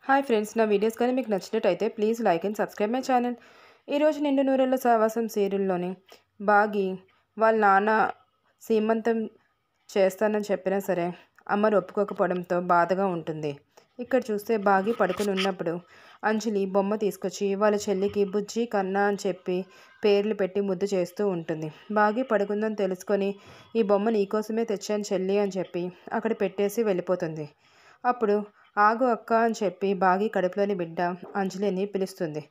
Hi friends, నా videos కానీ మీకు నచ్చినట్టయితే please like and subscribe my channel. ఈరోజు నిండు నూరేళ్ల సావాసం సీరియల్లోని బాగి వాళ్ళ నాన్న సీమంతం చేస్తానని చెప్పినా సరే అమర్ ఒప్పుకోకపోవడంతో బాధగా ఉంటుంది. ఇక్కడ చూస్తే బాగి పడుకుని ఉన్నప్పుడు అంజలి బొమ్మ తీసుకొచ్చి వాళ్ళ చెల్లికి బుజ్జి కన్నా అని చెప్పి పేర్లు పెట్టి ముద్దు చేస్తూ ఉంటుంది. బాగి పడుకుందని తెలుసుకొని ఈ బొమ్మ నీకోసమే తెచ్చాను చెల్లి అని చెప్పి అక్కడ పెట్టేసి వెళ్ళిపోతుంది. అప్పుడు ఆగు అక్క అని చెప్పి బాగి కడుపులోని బిడ్డ అంజలిని పిలుస్తుంది.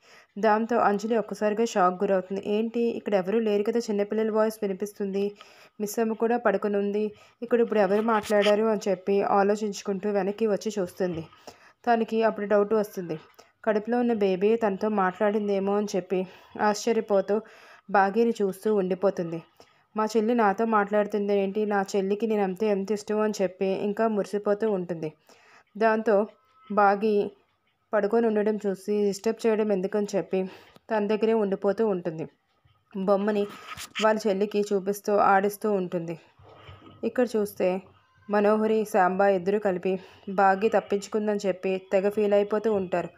దాంతో అంజలి ఒక్కసారిగా షాక్ గురవుతుంది. ఏంటి ఇక్కడ ఎవరూ లేరు కదా, చిన్నపిల్లల వాయిస్ వినిపిస్తుంది, మిస్ అమ్మ కూడా పడుకుని ఉంది, ఇప్పుడు ఎవరు మాట్లాడారు అని చెప్పి ఆలోచించుకుంటూ వెనక్కి వచ్చి చూస్తుంది. తనకి అప్పుడు డౌట్ వస్తుంది, కడుపులో ఉన్న బేబీ తనతో మాట్లాడిందేమో అని చెప్పి ఆశ్చర్యపోతూ బాగిని చూస్తూ ఉండిపోతుంది. మా చెల్లి నాతో మాట్లాడుతుంది ఏంటి, నా చెల్లికి నేను ఎంత ఇష్టమో అని చెప్పి ఇంకా మురిసిపోతూ ఉంటుంది. దాంతో బాగి పడుకొని ఉండడం చూసి డిస్టర్బ్ చేయడం ఎందుకని చెప్పి తన దగ్గరే ఉండిపోతూ ఉంటుంది. బొమ్మని వాళ్ళ చెల్లికి చూపిస్తూ ఆడిస్తూ ఉంటుంది. ఇక్కడ చూస్తే మనోహరి శాంబా ఇద్దరు కలిపి బాగి తప్పించుకుందని చెప్పి తెగ ఫీల్ అయిపోతూ ఉంటారు.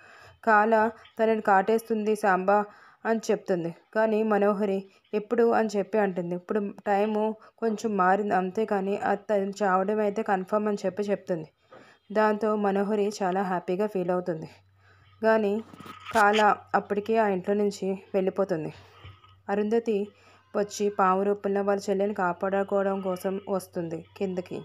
కాల తనని కాటేస్తుంది శాంబా అని చెప్తుంది. కానీ మనోహరి ఎప్పుడు అని చెప్పి అంటుంది. ఇప్పుడు టైము కొంచెం మారింది అంతేకాని తను చావడం అయితే కన్ఫర్మ్ అని చెప్పి చెప్తుంది. దాంతో మనోహరి చాలా హ్యాపీగా ఫీల్ అవుతుంది. కానీ కాల అప్పటికే ఆ ఇంట్లో నుంచి వెళ్ళిపోతుంది. అరుంధతి వచ్చి పాము రూపంలో వాళ్ళ చెల్లెని కాపాడుకోవడం కోసం వస్తుంది కిందకి.